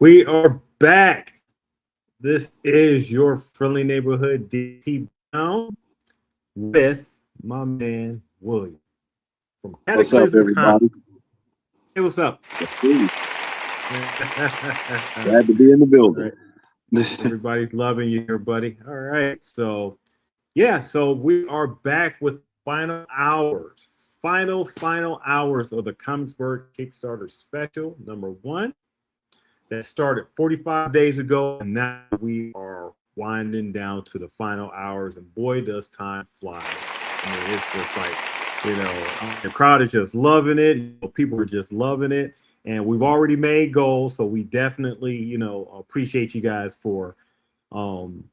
We are back. This is your friendly neighborhood DP Brown with my man William from What's up, Cataclysm Comics. everybody? Hey, what's up? Hey, All glad to be in the building. right, everybody's loving you here, buddy. All right, so we are back with final hours of the Comicsburgh Kickstarter Special #1. That started 45 days ago, and now we are winding down to the final hours. And boy, does time fly! I mean, it's just like the crowd is just loving it. People are just loving it, and we've already made goals, so we definitely appreciate you guys for um,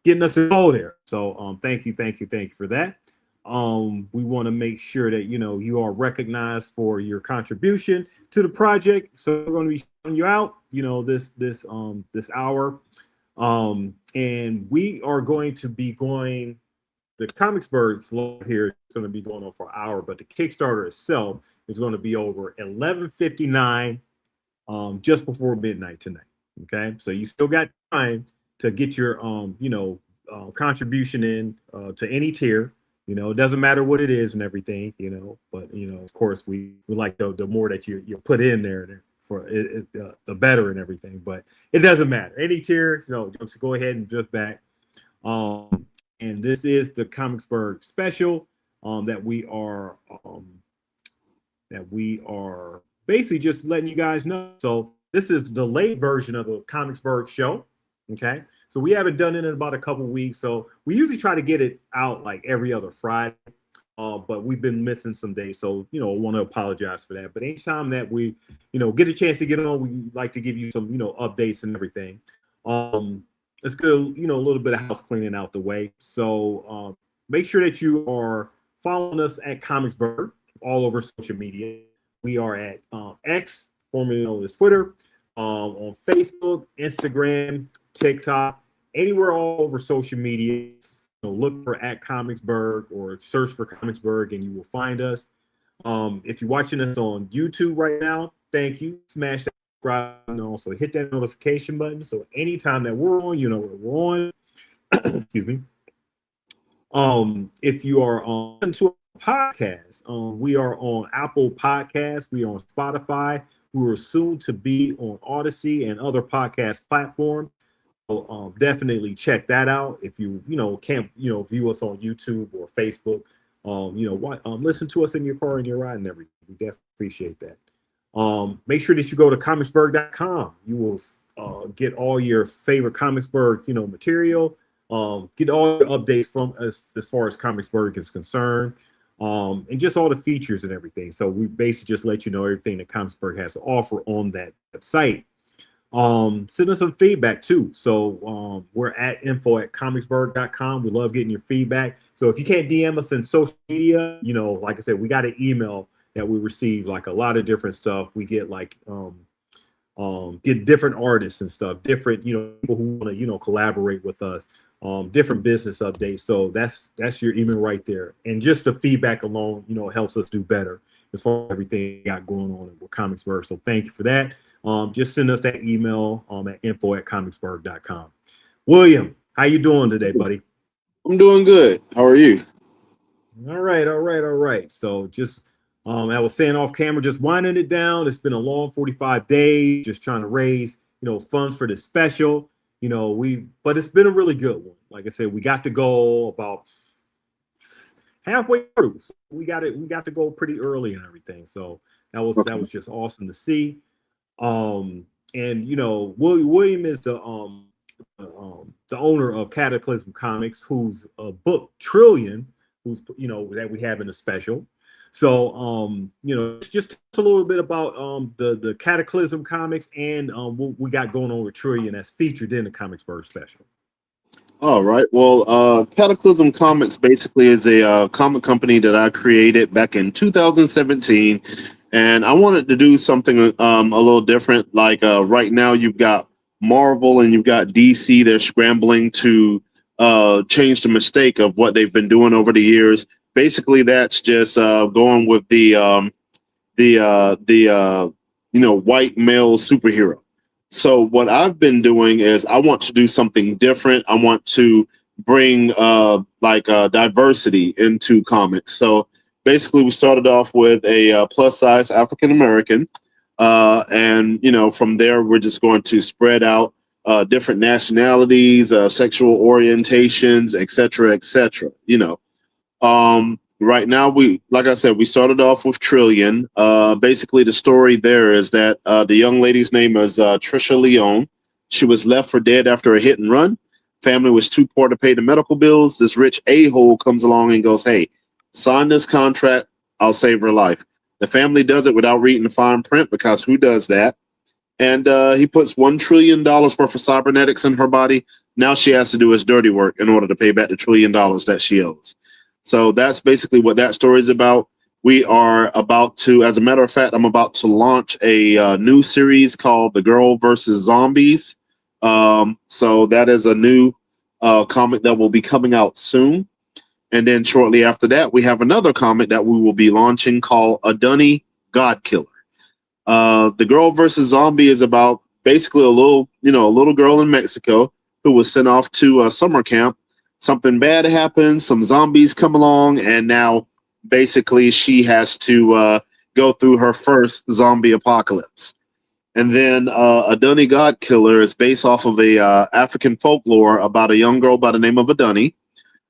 getting us to go there. So thank you for that. We want to make sure that you are recognized for your contribution to the project. So we're going to be showing you out, this hour, and we are going to be going. The Comicsburgh Live here is going to be going on for an hour, but the Kickstarter itself is going to be over 11:59, just before midnight tonight. Okay, so you still got time to get your contribution in to any tier. It doesn't matter what it is and everything, but of course we like the more that you put in there for it, the better and everything. But it doesn't matter. Any tier, just go ahead and just back. And this is the Comicsburgh special that we are basically just letting you guys know. So this is the late version of the Comicsburgh show. Okay. So we haven't done it in about a couple of weeks. So we usually try to get it out like every other Friday. But we've been missing some days. So, I want to apologize for that. But anytime that we, get a chance to get on, we like to give you some, updates and everything. Let's get a little bit of house cleaning out the way. So make sure that you are following us at Comicsburgh all over social media. We are at X, formerly known as Twitter, on Facebook, Instagram, TikTok, anywhere all over social media. Look for at Comicsburgh or search for Comicsburgh and you will find us. If you're watching us on YouTube right now, thank you. Smash that subscribe and also hit that notification button. So anytime that we're on, we're on. Excuse me. If you are on to a podcast, we are on Apple Podcasts, we are on Spotify, we are soon to be on Odyssey and other podcast platforms. So definitely check that out. If you can't view us on YouTube or Facebook, listen to us in your car and your ride and everything. We definitely appreciate that. Make sure that you go to comicsburgh.com. You will get all your favorite Comicsburgh material. Get all your updates from us as far as Comicsburgh is concerned, and just all the features and everything. So we basically just let you know everything that Comicsburgh has to offer on that website. Send us some feedback too. So we're at info@comicsburgh.com. We love getting your feedback. So if you can't DM us in social media, like I said, we got an email that we receive like a lot of different stuff. We get like get different artists and stuff, different people who want to collaborate with us, different business updates. So that's your email right there. And just the feedback alone, helps us do better as far as everything we got going on with Comicsburgh. So thank you for that. Just send us that email at info@comicsburgh.com. William, how you doing today, buddy? I'm doing good. How are you? All right. So just I was saying off camera, just winding it down. It's been a long 45 days, just trying to raise funds for this special. But it's been a really good one. Like I said, we got the goal about halfway through. So we got to go pretty early and everything. So that was just awesome to see. And William is the owner of Cataclysm Comics, whose book Trillion, who's that we have in a special. So just a little bit about the Cataclysm Comics and what we got going on with Trillion that's featured in the Comicsburgh special. All right. Well, Cataclysm Comics basically is a comic company that I created back in 2017, and I wanted to do something a little different. Like right now, you've got Marvel and you've got DC. They're scrambling to change the mistake of what they've been doing over the years. Basically, that's just going with the white male superhero. So what I've been doing is I want to do something different. I want to bring diversity into comics. So basically, we started off with a plus size African American, and from there we're just going to spread out different nationalities, sexual orientations, etc., etc. Right now, like I said, we started off with Trillion. Basically, the story there is that the young lady's name is Trisha Leone. She was left for dead after a hit and run. Family was too poor to pay the medical bills. This rich a-hole comes along and goes, "Hey, sign this contract. I'll save her life." The family does it without reading the fine print, because who does that? And he puts $1 trillion worth of cybernetics in her body. Now she has to do his dirty work in order to pay back the $1 trillion that she owes. So that's basically what that story is about. We are about to, as a matter of fact, I'm about to launch a new series called The Girl versus Zombies. So that is a new comic that will be coming out soon. And then shortly after that, we have another comic that we will be launching called A Dunny God Killer. The Girl versus Zombie is about basically a little girl in Mexico who was sent off to a summer camp. Something bad happens, some zombies come along, and now basically she has to go through her first zombie apocalypse. And then A Dunny God Killer is based off of a African folklore about a young girl by the name of A Dunny.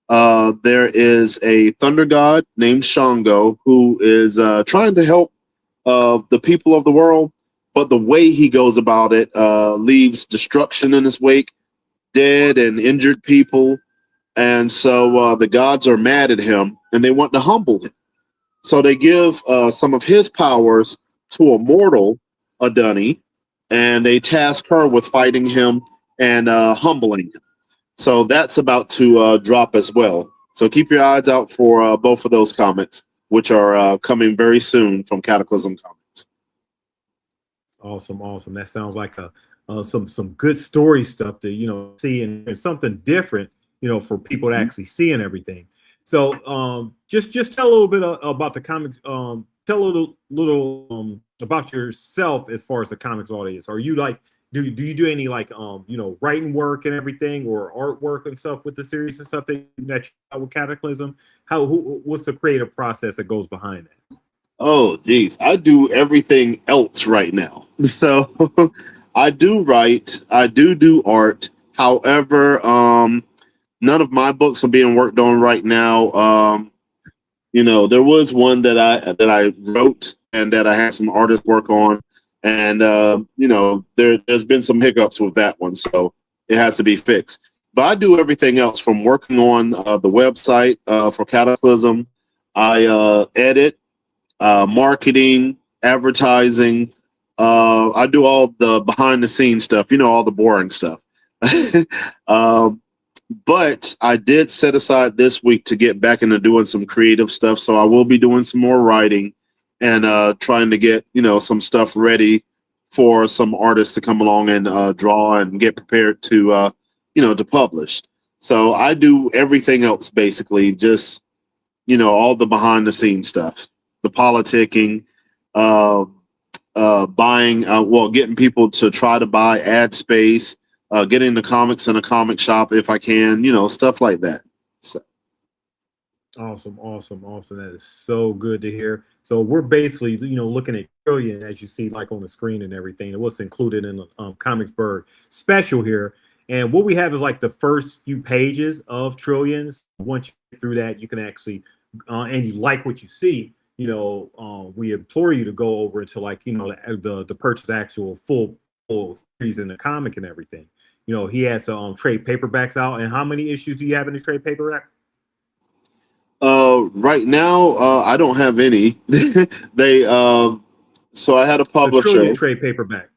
There is a thunder god named Shango who is trying to help the people of the world, but the way he goes about it leaves destruction in his wake, dead and injured people. And so the gods are mad at him and they want to humble him. So they give some of his powers to a mortal, A Dunny, and they task her with fighting him and humbling him. So that's about to drop as well. So keep your eyes out for both of those comics, which are coming very soon from Cataclysm Comics. Awesome. That sounds like some good story stuff to see, and something different for people to actually see and everything. So just tell a little bit about the comics. Tell a little about yourself as far as the comics audience. Are you like, do you do any like writing work and everything, or artwork and stuff with the series and stuff that you have with Cataclysm? What's the creative process that goes behind that? Oh, geez, I do everything else right now. So I do write, I do art. However, none of my books are being worked on right now. There was one that I wrote and that I had some artists work on, and there's been some hiccups with that one, so it has to be fixed. But I do everything else, from working on the website for Cataclysm. I edit, marketing, advertising. I do all the behind the scenes stuff, all the boring stuff. But I did set aside this week to get back into doing some creative stuff. So I will be doing some more writing and trying to get, some stuff ready for some artists to come along and draw and get prepared to, to publish. So I do everything else, basically, just, all the behind the scenes stuff, the politicking, buying, getting people to try to buy ad space, getting the comics in a comic shop if I can, stuff like that. So. Awesome. That is so good to hear. So we're basically, looking at Trillion, as you see, like on the screen and everything, and what's included in the Comicsburgh Special here. And what we have is like the first few pages of Trillions. Once you get through that, you can actually, and you like what you see, we implore you to go over to like, the purchase the actual full series in the comic and everything. He has trade paperbacks out. And how many issues do you have in the trade paperback? Right now, I don't have any. So I had a publisher. The Trillion trade paperback.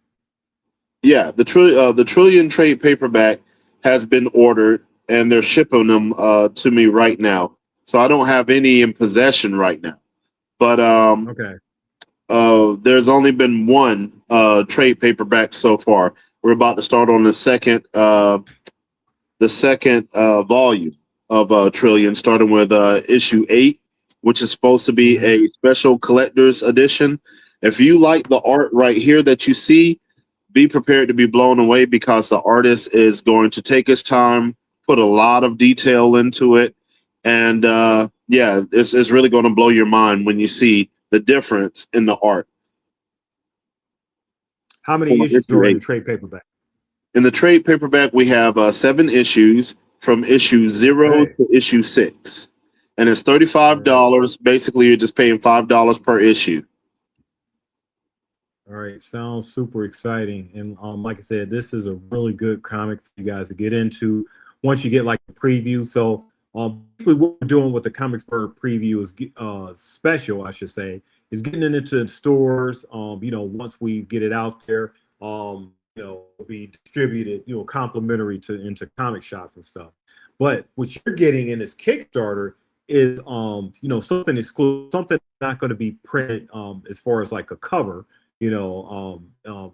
Yeah, the Trillion trade paperback has been ordered, and they're shipping them to me right now. So I don't have any in possession right now. But okay. There's only been one trade paperback so far. We're about to start on the second volume of Trillion, starting with issue 8, which is supposed to be a special collector's edition. If you like the art right here that you see, be prepared to be blown away because the artist is going to take his time, put a lot of detail into it. And yeah, it's really going to blow your mind when you see the difference in the art. How many issues are in the trade paperback? In the trade paperback, we have 7 issues from issue 0 to issue 6. And it's $35. Basically, you're just paying $5 per issue. All right, sounds super exciting. And like I said, this is a really good comic for you guys to get into once you get like a preview. So basically what we're doing with the Comicsburgh preview is special, I should say, is getting it into stores. You know, once we get it out there, you know, be distributed, you know, complimentary into comic shops and stuff. But what you're getting in this Kickstarter is you know, something exclusive, something not going to be printed as far as like a cover. You know,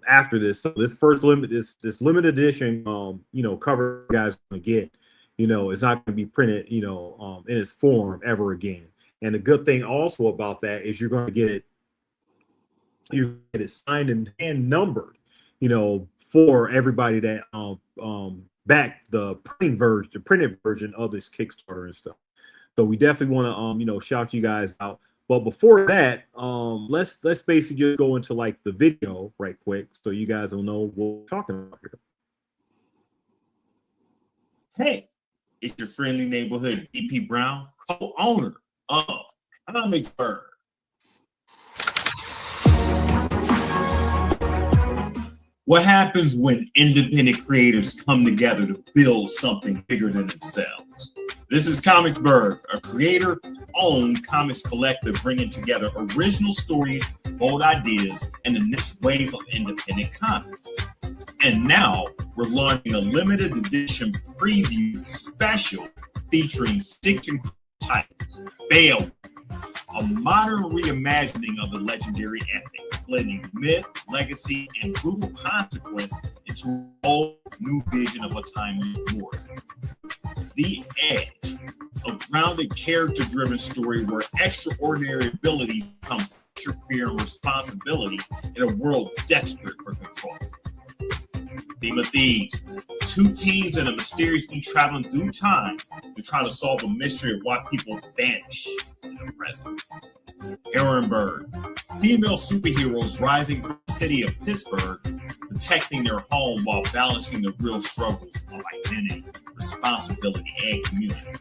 after this, so this limited edition, you know, cover you guys are gonna get, you know, it's not gonna be printed, you know, in its form ever again. And the good thing also about that is you're gonna get it signed and hand numbered, you know, for everybody that backed the printed version of this Kickstarter and stuff. So we definitely want to you know, shout you guys out. But before that, let's basically just go into like the video right quick so you guys will know what we're talking about here. Hey, it's your friendly neighborhood DP Brown, co-owner of Comicsburgh. What happens when independent creators come together to build something bigger than themselves? This is Comicsburgh, a creator-owned comics collective bringing together original stories, bold ideas, and the next wave of independent comics. And now we're launching a limited edition preview special featuring 6 titles. Bale, a modern reimagining of the legendary epic, blending myth, legacy, and brutal consequence into a whole new vision of a timeless war. The Edge, a grounded, character-driven story where extraordinary abilities become pressure, fear, and responsibility in a world desperate for control. Theme of Thieves, 2 teens and a mysterious being traveling through time to try to solve a mystery of why people vanish in the present. Herrenberg, female superheroes rising from the city of Pittsburgh, protecting their home while balancing the real struggles of identity, responsibility, and community.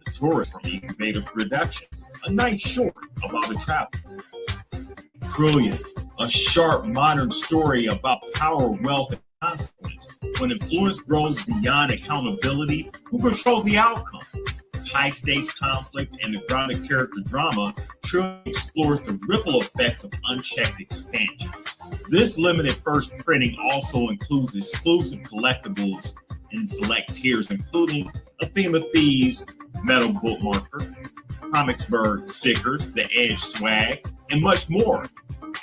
The Tourist from Incubator Productions, a nice short about a traveler. Trillion, a sharp modern story about power, wealth, and consequence. When influence grows beyond accountability, who controls the outcome? High stakes conflict and the grounded character drama, Trillion explores the ripple effects of unchecked expansion. This limited first printing also includes exclusive collectibles in select tiers, including a Theme of Thieves metal bookmarker, Comicsburgh stickers, the Edge swag, and much more.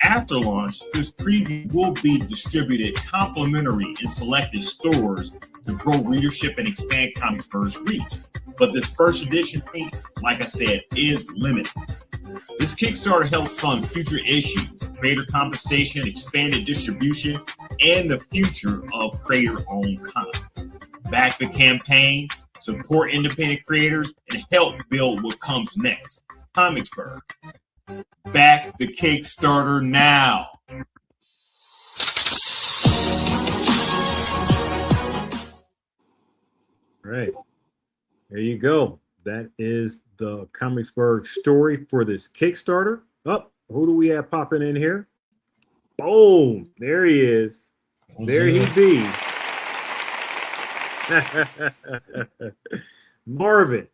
After launch, this preview will be distributed complimentary in selected stores to grow readership and expand Comicsburgh's reach. But this first edition print, like I said, is limited. This Kickstarter helps fund future issues, greater compensation, expanded distribution, and the future of creator-owned comics. Back the campaign, support independent creators, and help build what comes next. Comicsburgh. Back the Kickstarter now. All right. There you go. That is the Comicsburgh story for this Kickstarter. Oh, who do we have popping in here? Boom. There he is. There he be. Marvin,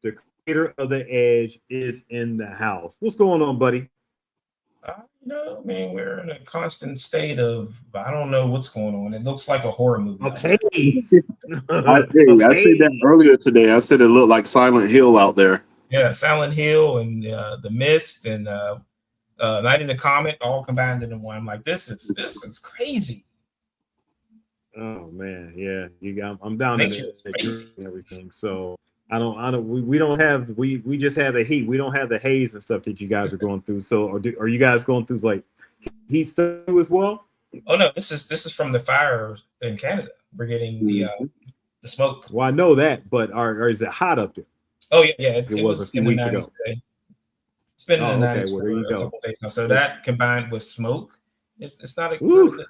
the creator of The Edge, is in the house. What's going on, buddy? You know, I mean, we're in a constant state of, I don't know what's going on. It looks like a horror movie. Okay. I said that earlier today. I said it looked like Silent Hill out there. Yeah, Silent Hill and The Mist and Night in the Comet all combined into one. I'm like, this is crazy. Oh man, yeah, I'm down in the and everything. So we just have the heat. We don't have the haze and stuff that you guys are going through. So are you guys going through like heat stuff as well? Oh no, this is from the fire in Canada. We're getting the smoke. Well, I know that, but or is it hot up there? Oh yeah, It was a few in the weeks 90s ago. today. It's been in the Oh, okay. 90s Well, for there you a go. couple days now. So that combined with smoke, it's not a Woo. good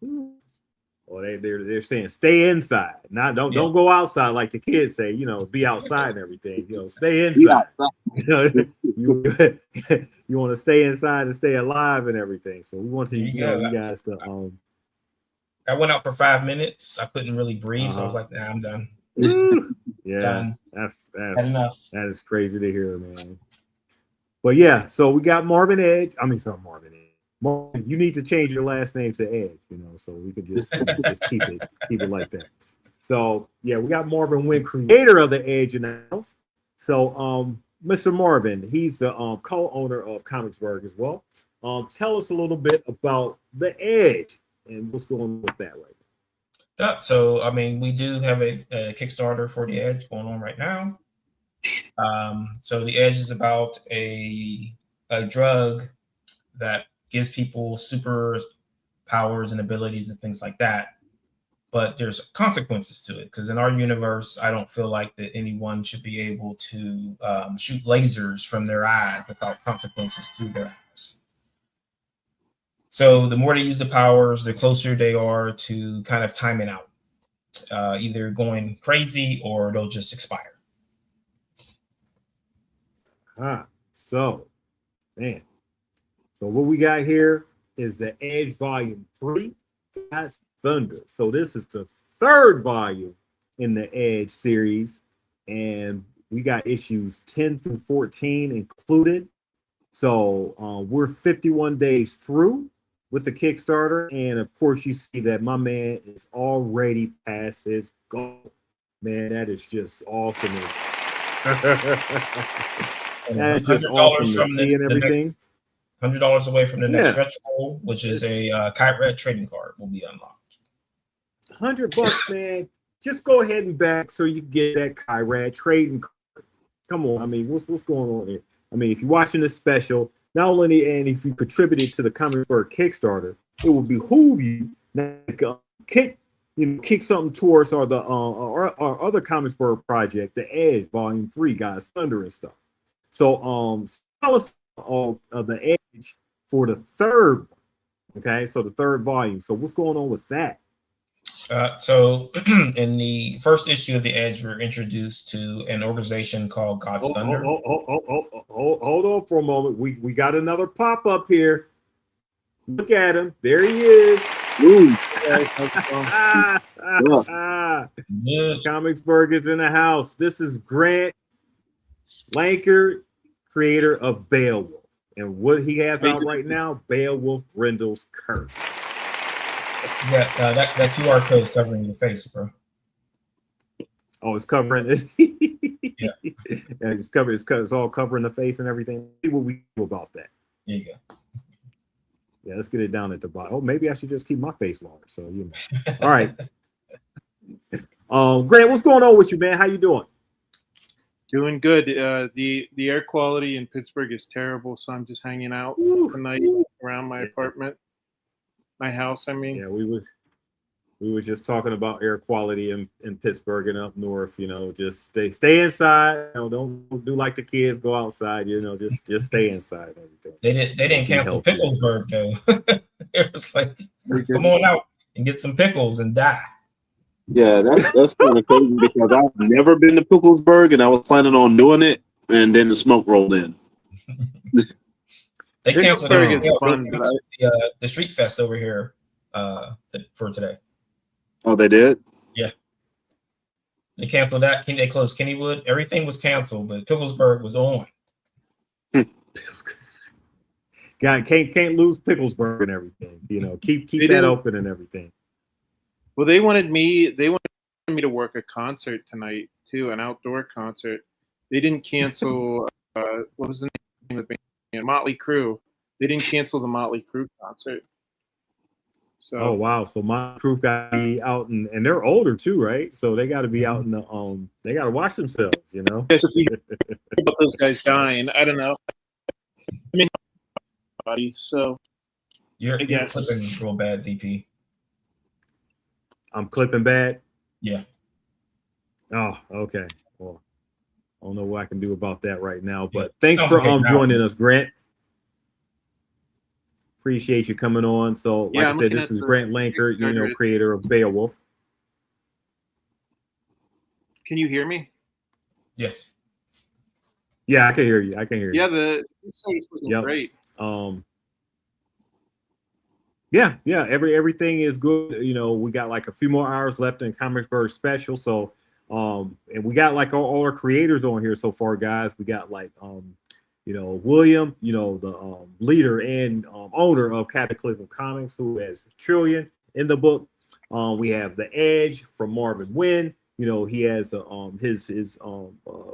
thing. Well, they're saying stay inside. Don't go outside like the kids say. Be outside and everything. Stay inside. You want to stay inside and stay alive and everything. So we want to you guys to I went out for 5 minutes. I couldn't really breathe, so I was like, nah, I'm done. Yeah, done. That's Had enough. That is crazy to hear, man. But yeah, so we got Marvin Edge. I mean, it's not Marvin Edge. Marvin, you need to change your last name to Edge, so we could just keep it like that. So yeah, we got Marvin Wynn, creator of the Edge, in the house. So Mr. Marvin, he's the co-owner of Comicsburgh as well. Tell us a little bit about the Edge and what's going on with that right now. Yeah, so I mean, we do have a Kickstarter for the Edge going on right now. So the Edge is about a drug that gives people super powers and abilities and things like that. But there's consequences to it, because in our universe, I don't feel like that anyone should be able to shoot lasers from their eyes without consequences to their eyes. So the more they use the powers, the closer they are to kind of timing out, either going crazy or they'll just expire. So, man. So what we got here is the Edge Volume 3. That's Thunder. So this is the third volume in the Edge series, and we got issues 10 through 14 included. So we're 51 days through with the Kickstarter, and of course you see that my man is already past his goal. Man, that is just awesome. That's just awesome to see and everything. $100 away from the next stretch goal, which is a Kite Red trading card will be unlocked. $100, man. Just go ahead and back so you get that Kite Red trading card. Come on, I mean, what's going on here? I mean, if you're watching this special, not only and if you contributed to the Comicsburgh Kickstarter, it will behoove you to kick something towards our other Comicsburgh project, the Edge Volume 3, guys, Thunder and stuff. So tell us of the Edge for the third, okay? So the third volume. So what's going on with that? So in the first issue of the Edge, we're introduced to an organization called God's Thunder. Hold on for a moment. We got another pop-up here. Look at him. There he is. Ooh. Comicsburgh is in the house. This is Grant Lanker, creator of Beowulf. And what he has out right now, Beowulf Grendel's Curse. Yeah, that QR code is covering your face, bro. Oh, it's covering it. Yeah. It's all covering the face and everything. See what we do about that. There you go. Yeah, let's get it down at the bottom. Oh, maybe I should just keep my face large. So All right. Grant, what's going on with you, man? How you doing? Doing good. The air quality in Pittsburgh is terrible, so I'm just hanging out tonight around my apartment, my house. I mean, yeah, we was just talking about air quality in Pittsburgh and up north. Just stay inside. Don't do like the kids, go outside. Just stay inside. Everything. They didn't cancel Picklesburgh though. It was like, come on out and get some pickles and die. Yeah, that's kind of crazy because I've never been to Picklesburgh and I was planning on doing it, and then the smoke rolled in. They canceled the Street Fest over here for today. Oh, they did? Yeah. They canceled that. They closed Kennywood. Everything was canceled, but Picklesburgh was on. God, can't lose Picklesburgh and everything. Keep that open and everything. Well, they wanted me to work a concert tonight too, an outdoor concert. They didn't cancel. What was the name of the band? Motley Crue. They didn't cancel the Motley Crue concert. So. Oh wow! So Motley Crue got to be out, and they're older too, right? So they got to be out in the They got to watch themselves, Yes, if you about those guys dying, I don't know. I mean, so. You're guess. clipping real bad, DP. I'm clipping bad. Yeah. Oh, okay. Well, I don't know what I can do about that right now, but Yeah. thanks Sounds for okay now. joining us, Grant. Appreciate you coming on. So, like Yeah, I I'm said, looking this at is the Grant Lanker, Kickstarter. creator of Beowulf. Can you hear me? Yes. Yeah, I can hear you. I can hear Yeah, you. the Kickstarter's looking Yep. great. Yeah, everything is good. We got like a few more hours left in Comicsburgh Special. So, and we got like all our creators on here so far, guys. We got like, William, the leader and owner of Cataclysm Comics, who has Trillion in the book. We have The Edge from Marvin Wynn. He has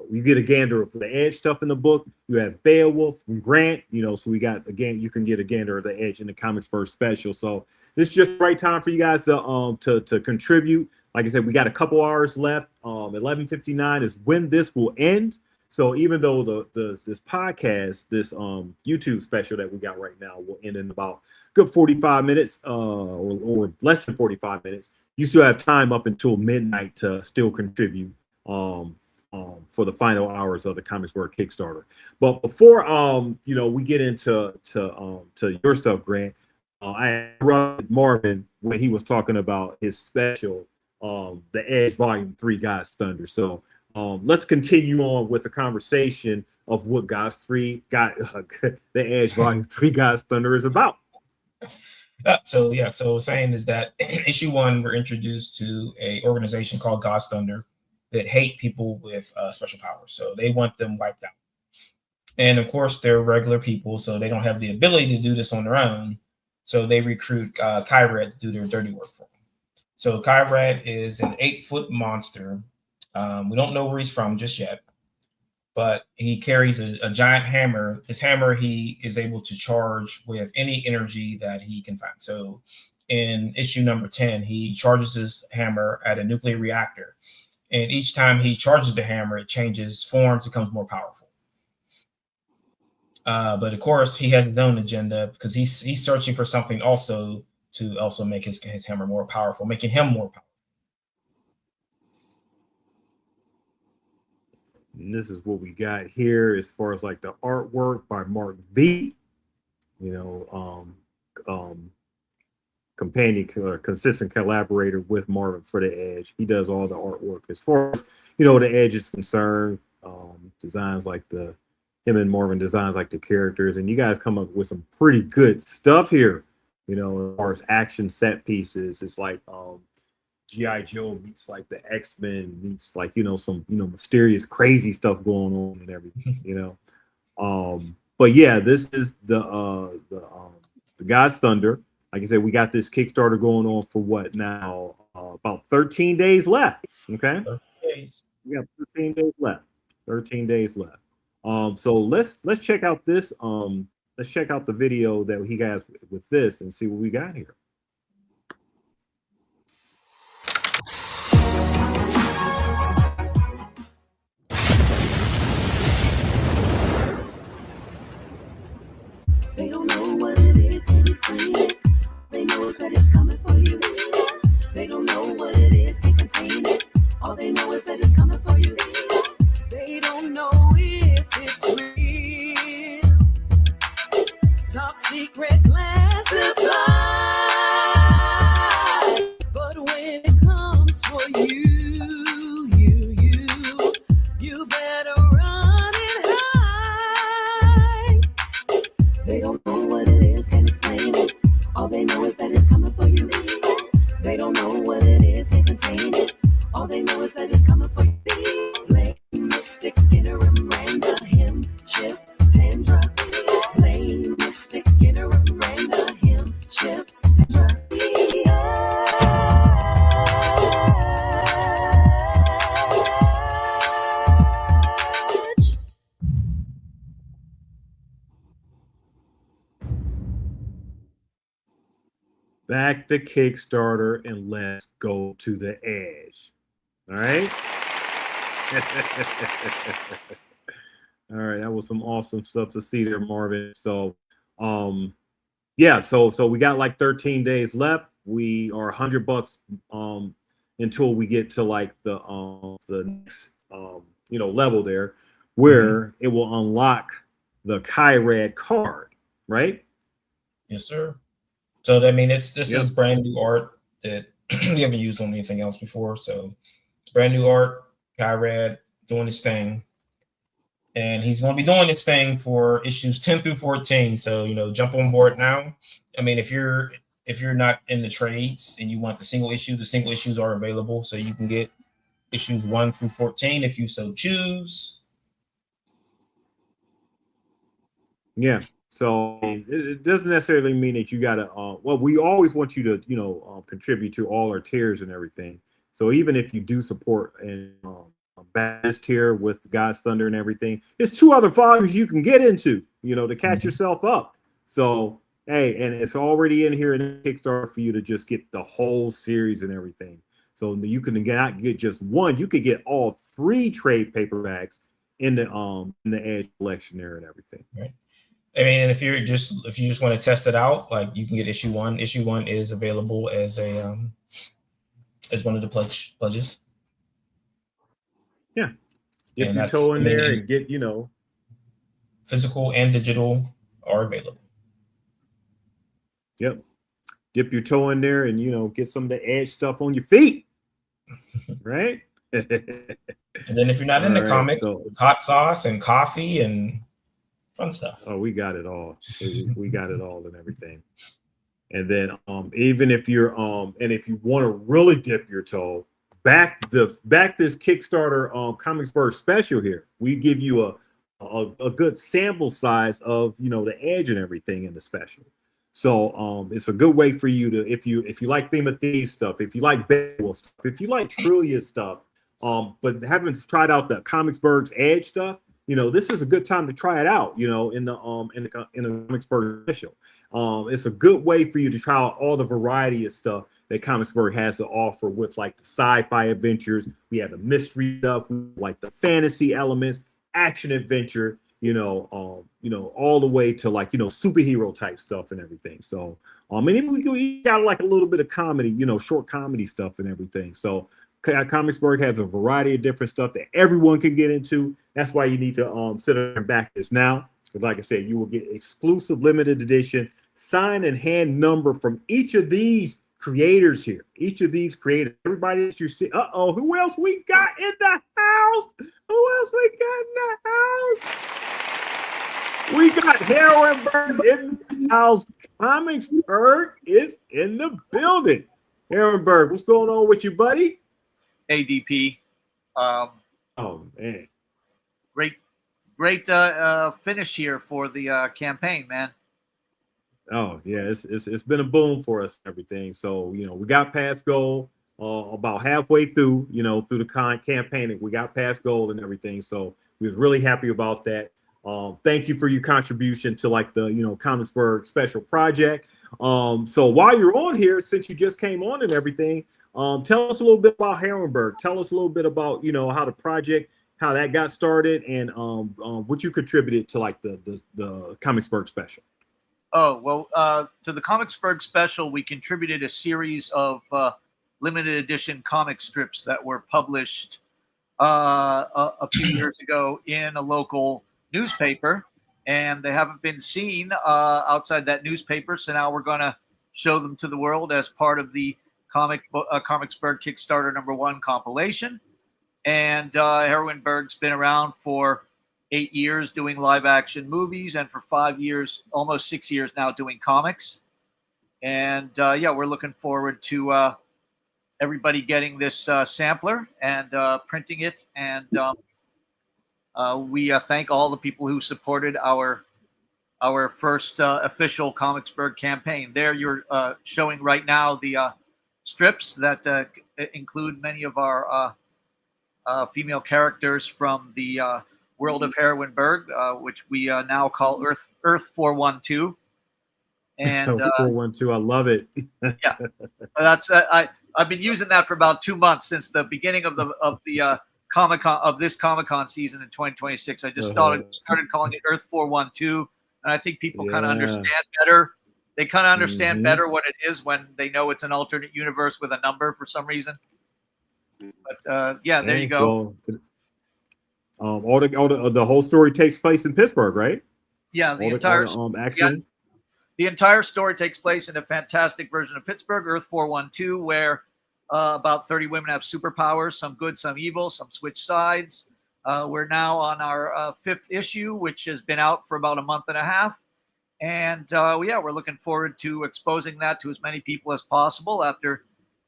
you get a gander of the Edge stuff in the book. You have Beowulf from Grant, so we got, again, you can get a gander of the Edge in the Comicsburgh Special. So this is just the right time for you guys to contribute. Like I said, we got a couple hours left. 11:59 is when this will end. So even though this podcast, this YouTube special that we got right now will end in about good 45 minutes, or less than 45 minutes, you still have time up until midnight to still contribute for the final hours of the Comicsburgh Kickstarter. But before we get into your stuff, Grant, I interrupted Marvin when he was talking about his special, The Edge Volume 3 God's Thunder. So let's continue on with the conversation of what God's 3 got The Edge Volume 3 God's Thunder is about. So saying is that issue 1, we're introduced to a organization called God's Thunder that hate people with special powers. So they want them wiped out. And of course, they're regular people, so they don't have the ability to do this on their own. So they recruit Kyrad to do their dirty work for them. So Kyrad is an 8-foot monster. We don't know where he's from just yet, but he carries a giant hammer. This hammer he is able to charge with any energy that he can find. So in issue number 10, he charges his hammer at a nuclear reactor. And each time he charges the hammer, it changes forms, becomes more powerful. But of course, he has his own agenda because he's searching for something also to also make his hammer more powerful, making him more powerful. And this is what we got here as far as like the artwork by Mark V. Companion consistent collaborator with Marvin for The Edge. He does all the artwork as far as The Edge is concerned. Designs like him and Marvin designs like the characters, and you guys come up with some pretty good stuff here. As far as action set pieces, it's like G.I. Joe meets like the X-Men meets like some mysterious crazy stuff going on and everything. But yeah, this is the God's Thunder. Like I said, we got this Kickstarter going on for what now? About 13 days left. Okay, 13 days. We got 13 days left. 13 days left. So let's check out this. Let's check out the video that he got with this and see what we got here. They don't know what it is, can't explain it. They know is that it's coming for you. They don't know what it is, can't contain it. All they know is that it's coming for you. They don't know if it's real. Top secret classified. But when it comes for you better run and hide. They don't know what it is, can't explain it. All they know is that it's coming for you. They don't know what it is, can't contain it. All they know is that it's coming for you. Blame Mystic, Interim, Randa, him, Chip, Tandra. Blame Mystic, Interim, Randa, him, Chip, Tandra. Back to Kickstarter and let's go to The Edge. All right. All right, that was some awesome stuff to see there, Marvin. So yeah, so we got like 13 days left. We are $100 until we get to like the next level there, where it will unlock the Kyrad card, right? Yes, sir. So I mean, this Yep. is brand new art that we haven't used on anything else before. So it's brand new art. Kyrad doing his thing, and he's going to be doing his thing for issues 10 through 14. So jump on board now. I mean, if you're not in the trades and you want the single issues are available, so you can get issues 1 through 14 if you so choose. Yeah. So it doesn't necessarily mean that you gotta. Well, we always want you to contribute to all our tiers and everything. So even if you do support and best tier with God's Thunder and everything, there's 2 other volumes you can get into, to catch yourself up. So hey, and it's already in here in Kickstarter for you to just get the whole series and everything. So you can not get just one; you could get all 3 trade paperbacks in the Edge collection there and everything. Right. I mean, and if you just want to test it out, like you can get issue 1. Issue 1 is available as a as one of the pledges. Yeah, dip your toe in there and get physical and digital are available. Yep, dip your toe in there and get some of the Edge stuff on your feet, right? And then if you're not into comics, hot sauce and coffee and fun stuff. Oh, we got it all. We got it all and everything. And then even if you're and if you want to really dip your toe, back this Kickstarter Comicsburgh special here. We give you a good sample size of the Edge and everything in the special. So it's a good way for you to, if you like Theme of Thieves stuff, if you like Beowulf stuff, if you like Trillia stuff, but haven't tried out the Comicsburgh's Edge stuff, this is a good time to try it out, in the Comicsburgh special. It's a good way for you to try out all the variety of stuff that Comicsburgh has to offer with like the sci-fi adventures. We have the mystery stuff, like the fantasy elements, action adventure, all the way to like, superhero type stuff and everything. So, and we got like a little bit of comedy, short comedy stuff and everything. So Comicsburgh has a variety of different stuff that everyone can get into. That's why you need to sit and back this now. Because like I said, you will get exclusive limited edition signed and hand number from each of these creators here. Each of these creators, everybody that you see. Who else we got in the house? We got Heronberg in the house. Comicsburgh is in the building. Heronberg, what's going on with you, buddy? ADP. Oh man, great finish here for the campaign, man. Oh yeah, it's been a boom for us, everything. So we got past goal about halfway through, through the campaign, and we got past goal and everything. So we was really happy about that. Thank you for your contribution to like the Comicsburgh special project. So while you're on here, since you just came on and everything, tell us a little bit about Heronberg. Tell us a little bit about how the project, how that got started, and what you contributed to like the Comicsburgh special. Oh well, to the Comicsburgh special, we contributed a series of limited edition comic strips that were published a few years ago in a local newspaper, and they haven't been seen outside that newspaper. So now we're going to show them to the world as part of the Comicsburgh Kickstarter #1 compilation. And Heronberg's been around for 8 years doing live action movies, and for 5 years, almost 6 years now, doing comics. And yeah, we're looking forward to everybody getting this sampler and printing it. And we thank all the people who supported our first official Comicsburgh campaign. There you're showing right now the strips that include many of our female characters from the world of Heronberg, which we now call Earth 412. And 412, I love it. Yeah, that's I've been using that for about 2 months since the beginning of the Comic-Con of this Comic-Con season in 2026. I just started calling it Earth 412, and I think people kind of understand better They kind of understand Mhm. better what it is when they know it's an alternate universe with a number for some reason. But yeah, there you go. So, the whole story takes place in Pittsburgh, right? Yeah, All the action. the entire story takes place in a fantastic version of Pittsburgh, Earth 412, where about 30 women have superpowers, some good, some evil, some switch sides. We're now on our 5th issue, which has been out for about a month and a half. And yeah, we're looking forward to exposing that to as many people as possible after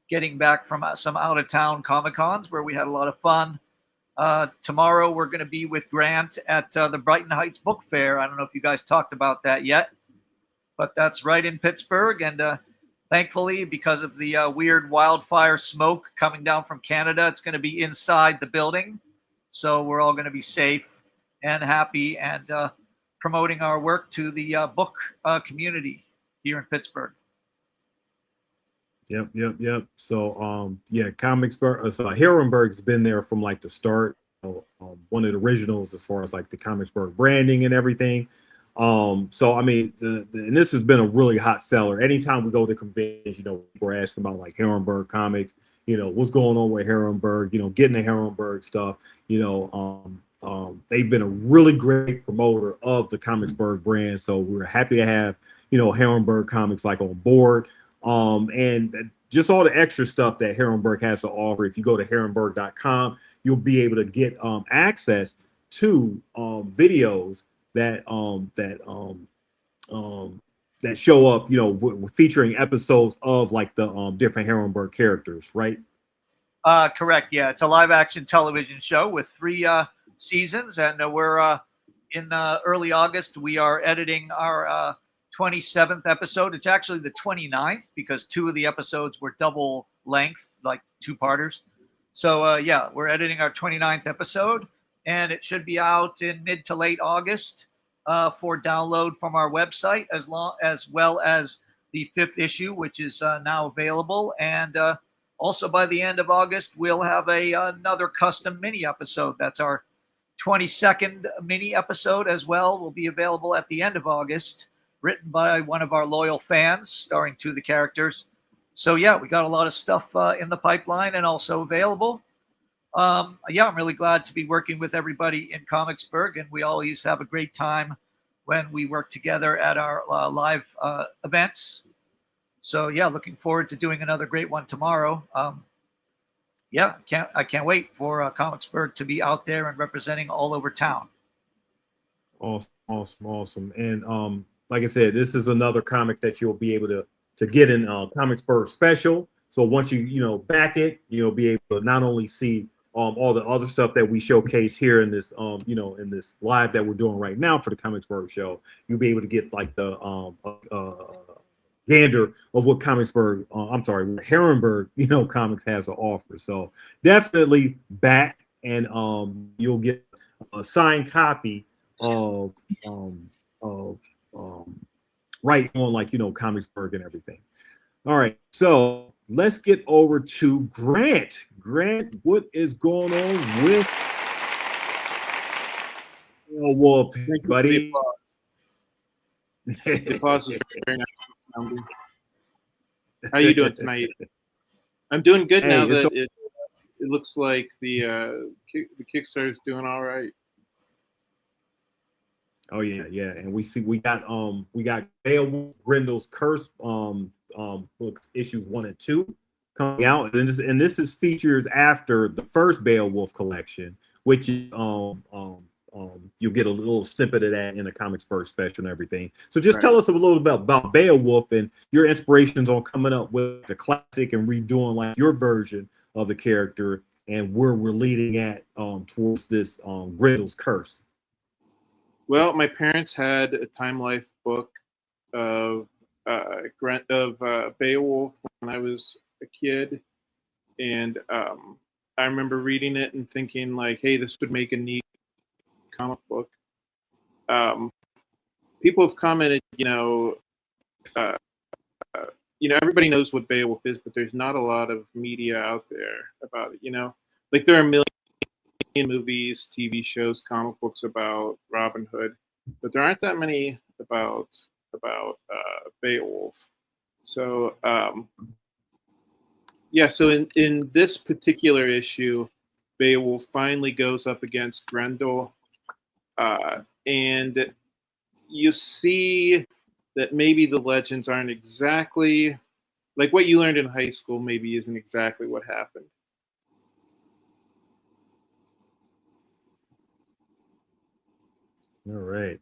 getting back from some out-of-town Comic-Cons where we had a lot of fun. Tomorrow, we're going to be with Grant at the Brighton Heights Book Fair. I don't know if you guys talked about that yet, but that's right in Pittsburgh. And thankfully, because of the weird wildfire smoke coming down from Canada, it's going to be inside the building. So we're all going to be safe and happy and promoting our work to the book community here in Pittsburgh. Yep. So, yeah, Comicsburgh. So Harrenberg's been there from like the start. One of the originals as far as like the Comicsburgh branding and everything. So I mean, and this has been a really hot seller. Anytime we go to conventions, we're asking about like Harrenberg comics. What's going on with Harrenberg. Getting the Harrenberg stuff. They've been a really great promoter of the Comicsburgh brand. So we're happy to have Harrenberg Comics like on board. And just all the extra stuff that Harrenberg has to offer. If you go to harrenberg.com, you'll be able to get access to videos that show up, featuring episodes of like the different Harrenberg characters, right? Correct. Yeah, it's a live action television show with 3 seasons, and we're in early August. We are editing our 27th episode. It's actually the 29th because 2 of the episodes were double length, like 2-parters. So yeah, we're editing our 29th episode, and it should be out in mid to late August for download from our website, as well as the 5th issue, which is now available. And also by the end of August, we'll have another custom mini episode. That's our 22nd mini episode as well. Will be available at the end of August, written by one of our loyal fans, starring 2 of the characters. So yeah, we got a lot of stuff in the pipeline and also available. Yeah, I'm really glad to be working with everybody in Comicsburgh, and we always have a great time when we work together at our live events. So yeah, looking forward to doing another great one tomorrow. Yeah, I can't wait for Comicsburgh to be out there and representing all over town. Awesome. And like I said, this is another comic that you'll be able to get in Comicsburgh Special. So once you back it, you'll be able to not only see all the other stuff that we showcase here in this in this live that we're doing right now for the Comicsburgh show. You'll be able to get like the gander of what Harrenberg comics has to offer. So definitely back, and you'll get a signed copy of right on like Comicsburgh and everything. All right, so let's get over to Grant. Grant, what is going on with Wolf, buddy? The applause was very nice. How you doing tonight? I'm doing good now that it looks like the Kickstarter is doing all right. Oh yeah, and we got Beowulf Grendel's Curse books issues 1 and 2 coming out, and this is features after the first Beowulf collection, which is you'll get a little snippet of that in the Comicsburgh Special and everything. So just tell us a little bit about Beowulf and your inspirations on coming up with the classic and redoing like your version of the character and where we're leading at towards this Grendel's Curse. Well, my parents had a Time Life book of Beowulf when I was a kid, and I remember reading it and thinking like, "Hey, this would make a neat comic book." People have commented, everybody knows what Beowulf is, but there's not a lot of media out there about it. Like there are a million movies, TV shows, comic books about Robin Hood, but there aren't that many about about Beowulf. So so in this particular issue, Beowulf finally goes up against Grendel, and you see that maybe the legends aren't exactly like what you learned in high school. Maybe isn't exactly what happened. All right.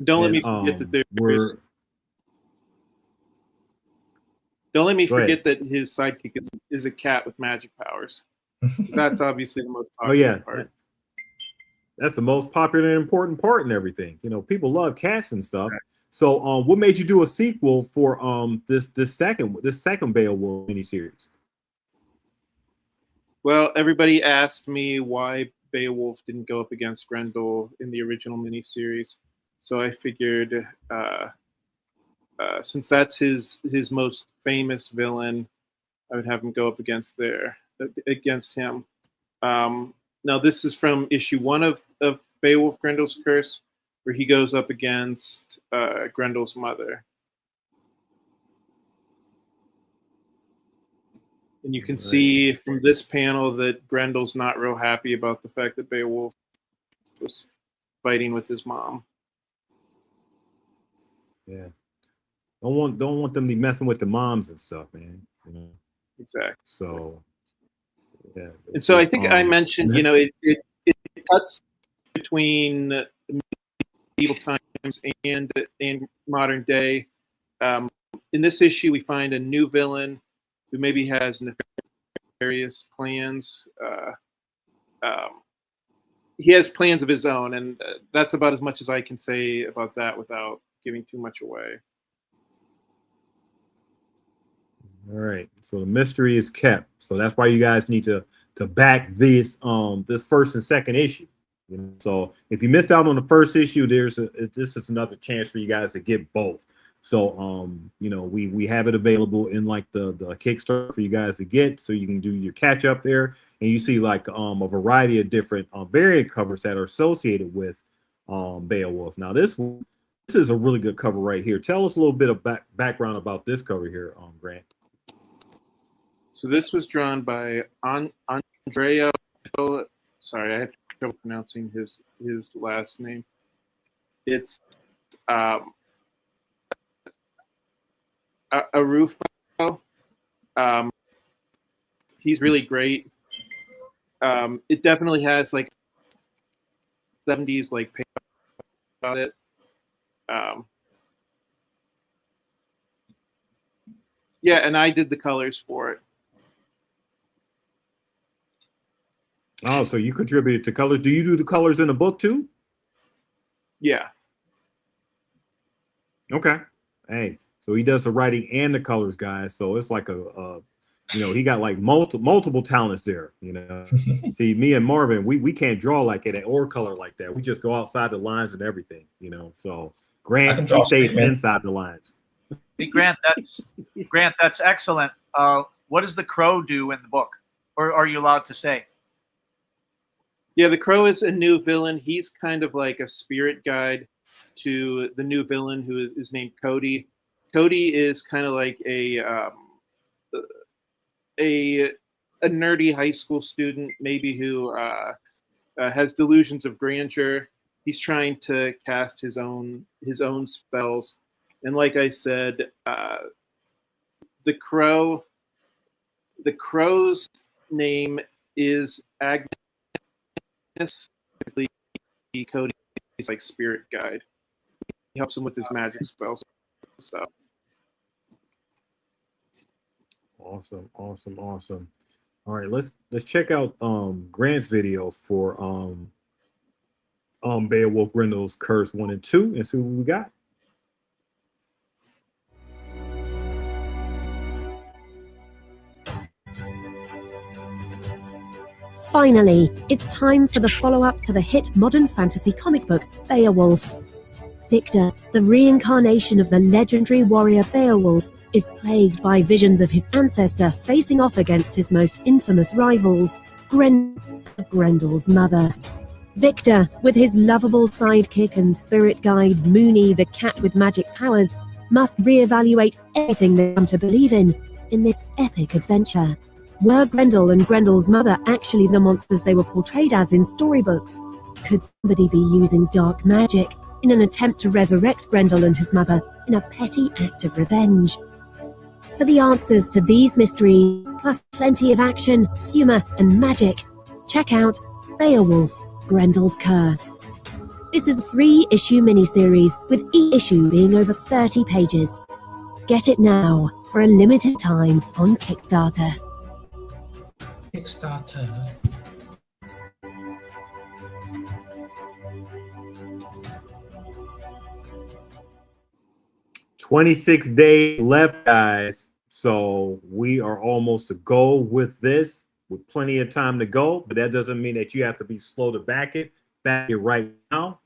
Don't let And, me forget that there's. we're Don't let me Go ahead. forget that his sidekick is a cat with magic powers. That's obviously the most oh popular yeah, part. that's the most popular and important part and everything. You know, people love cats and stuff. So what made you do a sequel for this second Beowulf miniseries? Well, everybody asked me why Beowulf didn't go up against Grendel in the original miniseries, so I figured since that's his most famous villain, I would have him go up against him. Now this is from issue 1 of Beowulf Grendel's Curse, where he goes up against Grendel's mother. And you can see from this panel that Grendel's not real happy about the fact that Beowulf was fighting with his mom. Yeah. Don't want them to be messing with the moms and stuff, man. You know? Exactly. So yeah. And so I think I mentioned, you know, it cuts between medieval times and modern day. In this issue, we find a new villain who maybe has nefarious plans. He has plans of his own, and that's about as much as I can say about that without giving too much away. All right. So the mystery is kept. So that's why you guys need to back this this first and second issue. You know? So if you missed out on the first issue, this is another chance for you guys to get both. So you know, we have it available in like the Kickstarter for you guys to get, so you can do your catch up there, and you see like a variety of different variant covers that are associated with Beowulf. Now this is a really good cover right here. Tell us a little bit of background about this cover here, Grant. So this was drawn by Andrea. Sorry, I have trouble pronouncing his last name. It's Arufo. He's really great. It definitely has like 70s like paint about it. Yeah, and I did the colors for it. Oh, so you contributed to colors. Do you do the colors in the book too? Yeah. Okay. Hey, so he does the writing and the colors, guys. So it's like you know, he got like multiple talents there. You know, see, me and Marvin, we can't draw like it or color like that. We just go outside the lines and everything. You know, so Grant, he stays inside the lines. Hey, Grant, that's excellent. What does the Crow do in the book, or are you allowed to say? Yeah, the Crow is a new villain. He's kind of like a spirit guide to the new villain, who is named Cody. Cody is kind of like a nerdy high school student, maybe, who has delusions of grandeur. He's trying to cast his own spells, and like I said, the Crow's name is Agnes. Cody is like spirit guide. He helps him with his magic spells and stuff. Awesome. All right, let's check out Grant's video for Beowulf Grendel's Curse 1 and 2 and see what we got. Finally, it's time for the follow-up to the hit modern fantasy comic book, Beowulf. Victor, the reincarnation of the legendary warrior Beowulf, is plagued by visions of his ancestor facing off against his most infamous rivals, Grendel's mother. Victor, with his lovable sidekick and spirit guide Mooney, the cat with magic powers, must reevaluate everything they come to believe in this epic adventure. Were Grendel and Grendel's mother actually the monsters they were portrayed as in storybooks? Could somebody be using dark magic in an attempt to resurrect Grendel and his mother in a petty act of revenge? For the answers to these mysteries, plus plenty of action, humor, and magic, check out Beowulf, Grendel's Curse. This is a 3-issue miniseries, with each issue being over 30 pages. Get it now for a limited time on Kickstarter. Kickstarter. 26 days left, guys. So we are almost to goal with this, with plenty of time to go. But that doesn't mean that you have to be slow to back it. Back it right now.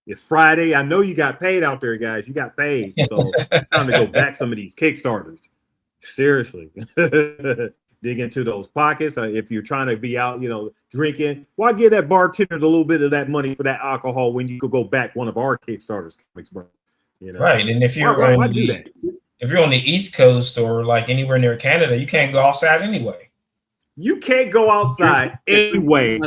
It's Friday. I know you got paid out there, guys. You got paid. So it's time to go back some of these Kickstarters. Seriously. Dig into those pockets. If you're trying to be out, drinking, why give that bartender a little bit of that money for that alcohol when you could go back one of our Kickstarters, Comicsburgh? Right. And if you're why do that? If you're on the East Coast or like anywhere near Canada, you can't go outside anyway. You can't go outside anyway.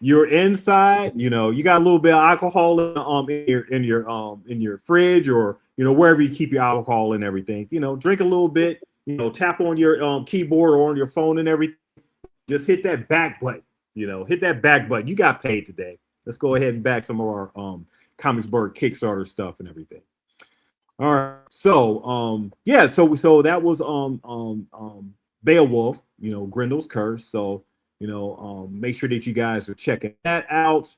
You're inside, you got a little bit of alcohol in your fridge, or wherever you keep your alcohol and everything. Drink a little bit, tap on your keyboard or on your phone and everything. Just hit that back button, hit that back button. You got paid today. Let's go ahead and back some of our Comicsburgh Kickstarter stuff and everything. All right. So so that was Beowulf, Grendel's Curse. So make sure that you guys are checking that out.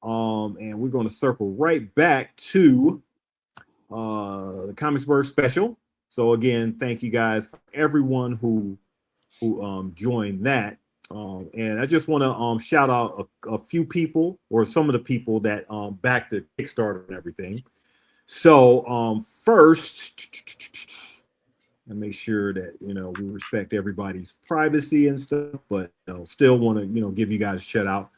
And we're going to circle right back to the Comicsburgh Special. So again, thank you guys for everyone who joined that. And I just want to shout out a few people, or some of the people that backed the Kickstarter and everything. So first, and make sure that we respect everybody's privacy and stuff, but still want to give you guys a shout out.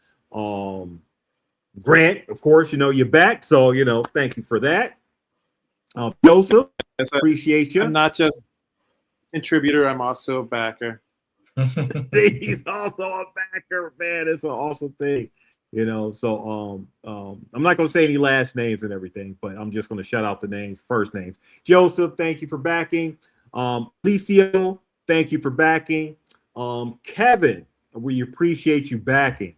Grant, of course, you're back, so thank you for that. Joseph, appreciate you. I'm not just a contributor, I'm also a backer. He's also a backer, man. It's an awesome thing. So I'm not gonna say any last names and everything, but I'm just gonna shout out the names, first names. Joseph, thank you for backing. Licio, thank you for backing. Kevin, we appreciate you backing.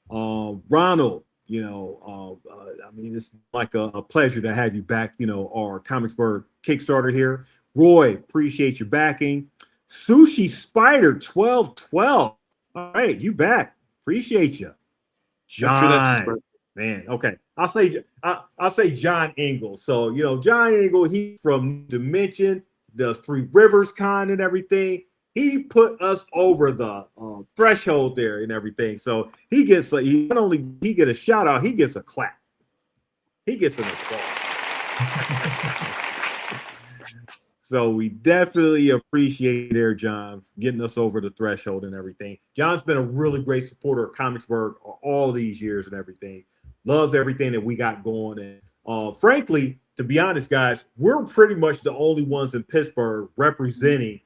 Ronald, it's like a pleasure to have you back, our Comicsburgh Kickstarter here. Roy, appreciate you backing. Sushi Spider 1212. All right, you back. Appreciate you. John, man. Okay, I'll say John Ingalls. So John Ingalls, he's from Dimension, does Three Rivers Con and everything. He put us over the threshold there and everything. So he gets not only he get a shout out, he gets a clap. He gets an applause. So we definitely appreciate there, John, getting us over the threshold and everything. John's been a really great supporter of Comicsburgh all these years and everything. Loves everything that we got going. And frankly, to be honest, guys, we're pretty much the only ones in Pittsburgh representing,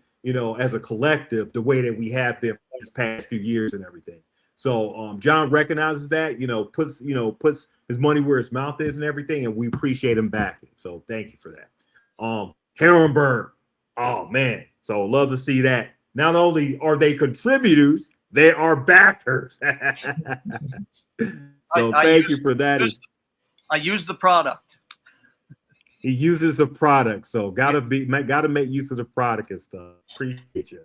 as a collective, the way that we have been for these past few years and everything. So John recognizes that, puts his money where his mouth is and everything, and we appreciate him backing. So thank you for that. Herrenberg, oh man, so love to see that. Not only are they contributors, they are backers. So thank you for that. I use the product. He uses a product, so gotta make use of the product and stuff. Appreciate you.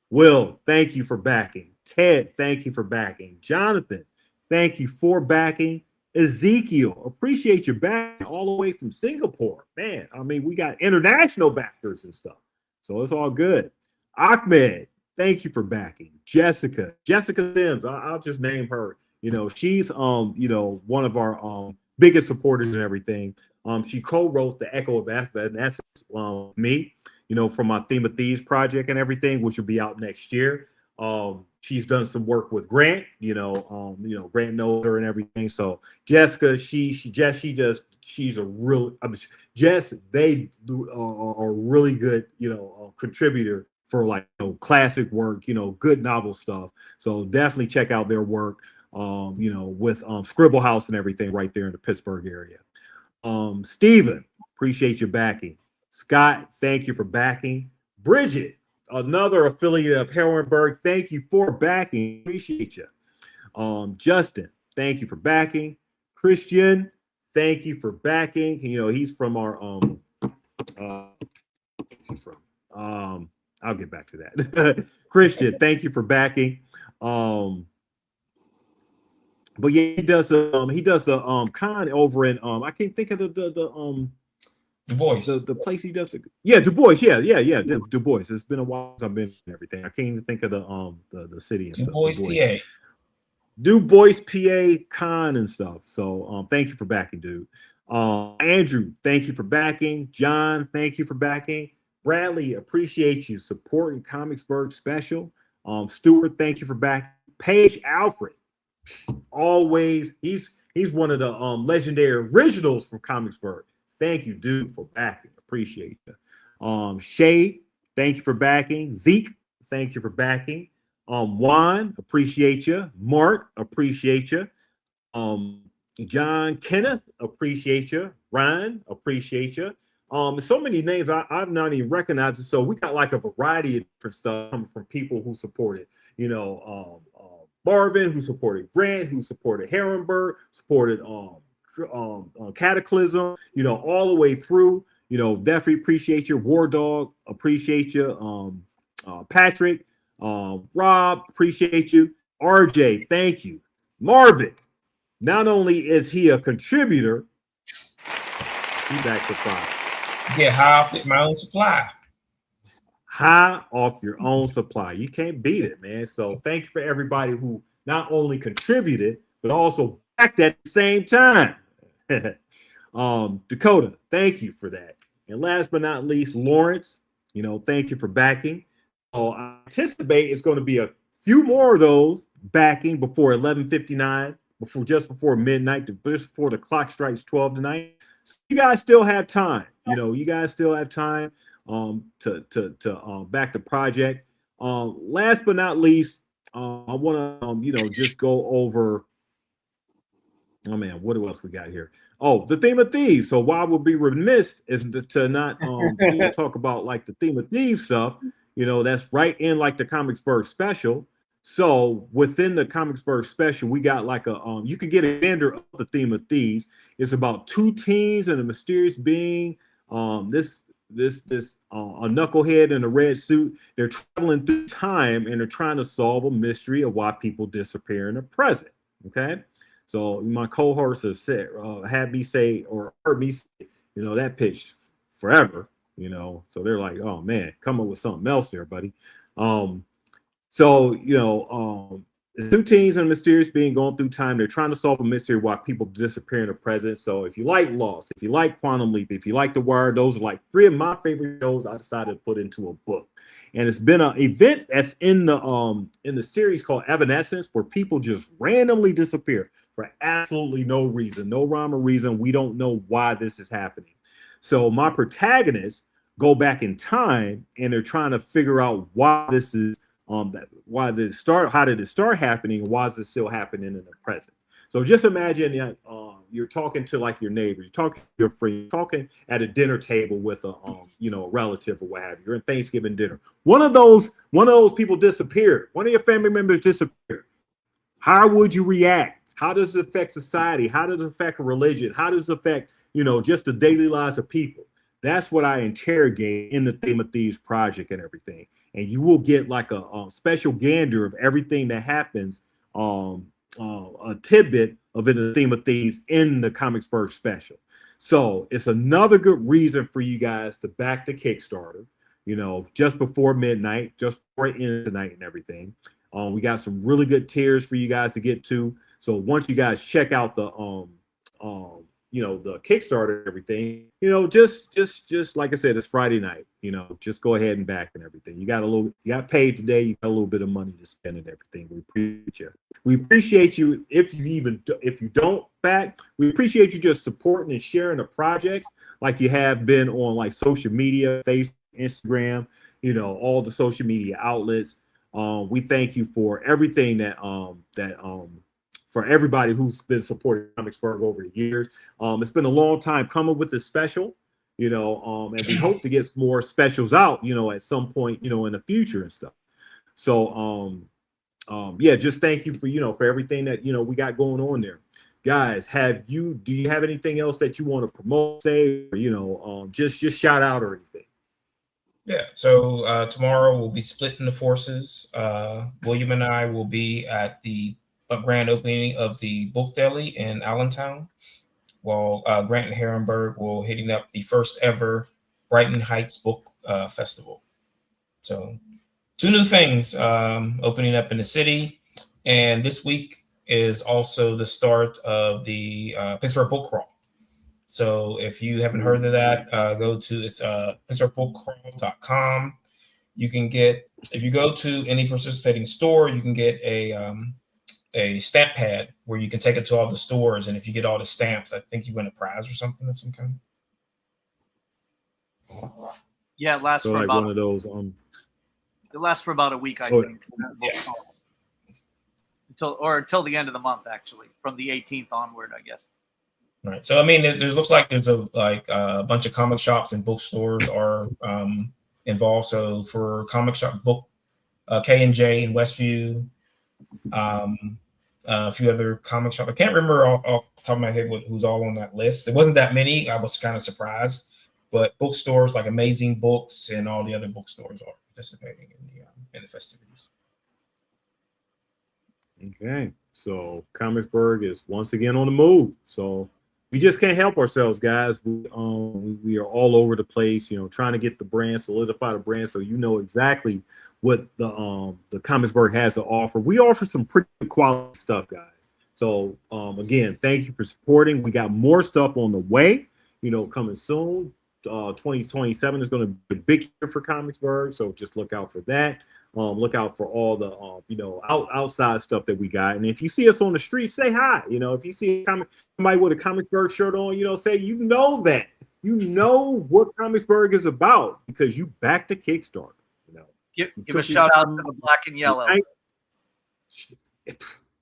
Will, thank you for backing. Ted, thank you for backing. Jonathan, thank you for backing. Ezekiel, appreciate your back all the way from Singapore. Man, we got international backers and stuff. So it's all good. Ahmed, thank you for backing. Jessica Sims, I'll just name her. She's one of our biggest supporters and everything. She co-wrote The Echo of Aspha, and that's me, from my Theme of Thieves project and everything, which will be out next year. she's done some work with Grant. Grant knows her and everything. So Jessica, she's a real Jess. They are a really good contributor for like classic work, good novel stuff. So definitely check out their work. With Scribble House and everything right there in the Pittsburgh area. Steven, appreciate your backing. Scott, thank you for backing. Bridget, another affiliate of Harrisburg, thank you for backing. Appreciate you. Justin, thank you for backing. Christian, thank you for backing. He's from our I'll get back to that. Christian, thank you for backing. But yeah, he does a con over in I can't think of the Du Bois. The place he does Du Bois. Yeah. Du Bois. It's been a while since I've been and everything. I can't even think of the city and Du stuff. Bois, PA. Du Bois, PA con and stuff. So thank you for backing, dude. Andrew, thank you for backing. John, thank you for backing. Bradley, appreciate you supporting Comicsburgh Special. Stuart, thank you for backing. Paige Alfred. Always, he's one of the legendary originals from Comicsburgh. Thank you, dude, for backing. Appreciate you. Shay, thank you for backing. Zeke, thank you for backing. Juan, appreciate you. Mark, appreciate you. John Kenneth, appreciate you. Ryan, appreciate you. So many names I've not even recognized it. So we got like a variety of different stuff coming from people who supported, Marvin, who supported Grant, who supported Harrisburg, supported Cataclysm, all the way through. Definitely appreciate you. War Dog, appreciate you. Patrick, Rob, appreciate you. RJ, thank you. Marvin, not only is he a contributor, he's back to 5. Get high off my own supply. High off your own supply. You can't beat it, man. So thank you for everybody who not only contributed, but also backed at the same time. Dakota, thank you for that. And last but not least, Lawrence, thank you for backing. I anticipate it's going to be a few more of those backing before 11:59, just before midnight, just before the clock strikes 12 tonight. So you guys still have time. You guys still have time to back the project. Last but not least, I want to just go over. Oh man, what else we got here? Oh, the theme of thieves. So why we'll be remiss is to not talk about like the theme of thieves stuff. That's right in like the Comicsburgh Special. So within the Comicsburgh Special, we got like a you can get a vendor of the theme of thieves. It's about 2 teens and a mysterious being. This a knucklehead in a red suit. They're traveling through time and they're trying to solve a mystery of why people disappear in the present. Okay, so my co-hosts have said, had me say or heard me say, that pitch forever. So they're like, oh man, come up with something else there, buddy. The 2 teens and a mysterious being going through time. They're trying to solve a mystery why people disappear in the present. So if you like Lost, if you like Quantum Leap, if you like The Wire, those are like 3 of my favorite shows I decided to put into a book. And it's been an event that's in the series called Evanescence, where people just randomly disappear for absolutely no reason, no rhyme or reason. We don't know why this is happening. So my protagonists go back in time and they're trying to figure out why this is how did it start happening, and why is it still happening in the present. So just imagine you're talking to like your neighbor, you're talking to your friend, you're talking at a dinner table with a relative or what have you. You're in Thanksgiving dinner. One of those people disappeared. One of your family members disappeared. How would you react? How does it affect society? How does it affect religion? How does it affect just the daily lives of people? That's what I interrogate in the Theme of Thieves project and everything. And you will get like a special gander of everything that happens, a tidbit of it in the Theme of Thieves in the Comicsburgh Special. So it's another good reason for you guys to back the Kickstarter, just before midnight, just before it ends tonight and everything. We got some really good tiers for you guys to get to. So once you guys check out the the Kickstarter and everything, just like I said, it's Friday night, just go ahead and back and everything. You got paid today, you got a little bit of money to spend and everything. We appreciate you. We appreciate you. If you don't back, we appreciate you just supporting and sharing the projects like you have been on like social media, Facebook, Instagram, all the social media outlets. We thank you for everything for everybody who's been supporting Comicsburgh over the years. It's been a long time coming with this special, and we hope to get some more specials out, at some point, in the future and stuff. So, just thank you for everything that, we got going on there. Guys, do you have anything else that you want to promote, say, or, just shout out or anything? Yeah, so tomorrow we'll be splitting the forces. William and I will be at the grand opening of the Book Deli in Allentown, while Grant and Herrenberg will hitting up the first ever Brighton Heights Book Festival. So 2 new things opening up in the city, and this week is also the start of the Pittsburgh Book Crawl. So if you haven't heard of that, go to pittsburghbookcrawl.com. You can get, if you go to any participating store, you can get a stamp pad where you can take it to all the stores, and if you get all the stamps, I think you win a prize or something of some kind. Yeah, it lasts for like about one of those. It lasts for about a week, I think. Yeah. Until the end of the month, actually, from the 18th onward, I guess. Right. So I mean, there looks like there's a bunch of comic shops and bookstores are involved. So for comic shop book, K&J in Westview, a few other comic shops. I can't remember off the top of my head who's all on that list. There wasn't that many. I was kind of surprised, but bookstores like Amazing Books and all the other bookstores are participating in the festivities. Okay, so Comicsburgh is once again on the move. So we just can't help ourselves, guys. We are all over the place, trying to get the brand, solidify the brand, so exactly what the Comicsburgh has to offer. We offer some pretty quality stuff, guys. So again, thank you for supporting. We got more stuff on the way, coming soon. 2027 is going to be a big year for Comicsburgh, so just look out for that. Look out for all the outside stuff that we got. And if you see us on the street, say hi. If you see somebody with a Comicsburgh shirt on, say that. What Comicsburgh is about because you backed the Kickstarter. Give a shout out to the Black and Yellow.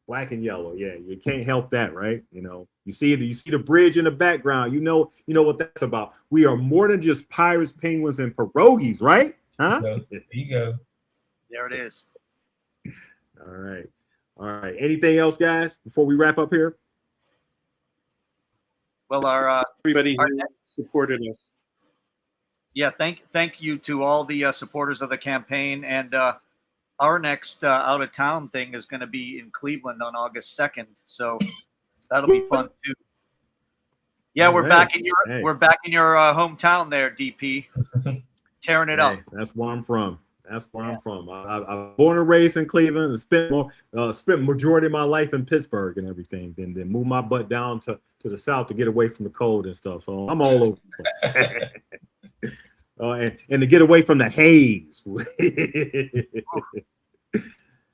Black and Yellow, yeah, you can't help that, right? You see the bridge in the background. You know what that's about. We are more than just pirates, penguins, and pierogies, right? Huh? There you go. There it is. All right. Anything else, guys, before we wrap up here? Well, our everybody who supported us. Yeah, thank you to all the supporters of the campaign, and our next out of town thing is going to be in Cleveland on August 2nd, so that'll be fun too. Yeah, we're back in your hometown there, DP, tearing it up. That's where I'm from. I'm born and raised in Cleveland and spent majority of my life in Pittsburgh and everything. Then moved my butt down to the south to get away from the cold and stuff. So I'm all over. And to get away from the haze.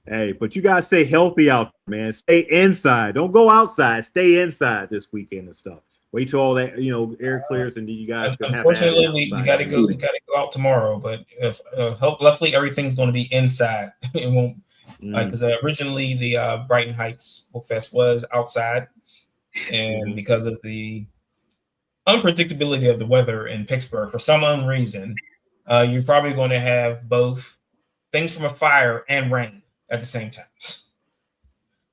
Hey, but you guys stay healthy out there, man. Stay inside. Don't go outside. Stay inside this weekend and stuff. Wait till all that air clears and then you guys can unfortunately we gotta go out tomorrow, but luckily everything's going to be inside. It won't because originally the Brighton Heights Book Fest was outside, and because of the unpredictability of the weather in Pittsburgh, for some unknown reason, you're probably going to have both things from a fire and rain at the same time.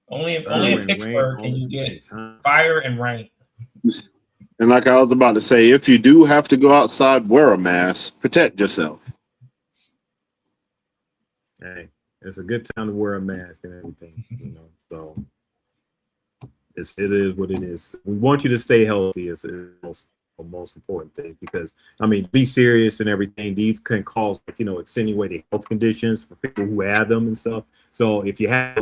Only in Pittsburgh can you get fire and rain. And like I was about to say, if you do have to go outside, wear a mask. Protect yourself. Hey, it's a good time to wear a mask and everything, So it is what it is. We want you to stay healthy. Is the most important thing because be serious and everything. These can cause extenuating health conditions for people who have them and stuff. So if you have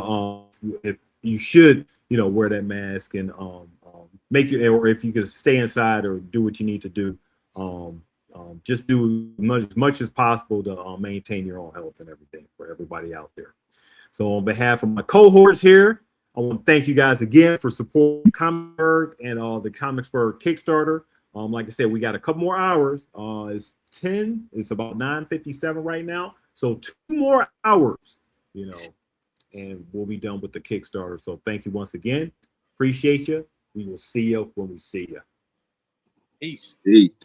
if you should wear that mask and make you, or if you can stay inside or do what you need to do, just do as much as possible to maintain your own health and everything for everybody out there. So on behalf of my cohorts here, I want to thank you guys again for supporting Comicsburgh and the Comicsburgh Kickstarter. Like I said, we got a couple more hours. It's about 9:57 right now. So 2 more hours, you know, and we'll be done with the Kickstarter. So thank you once again. Appreciate you. We will see you when we see you. Peace. Peace.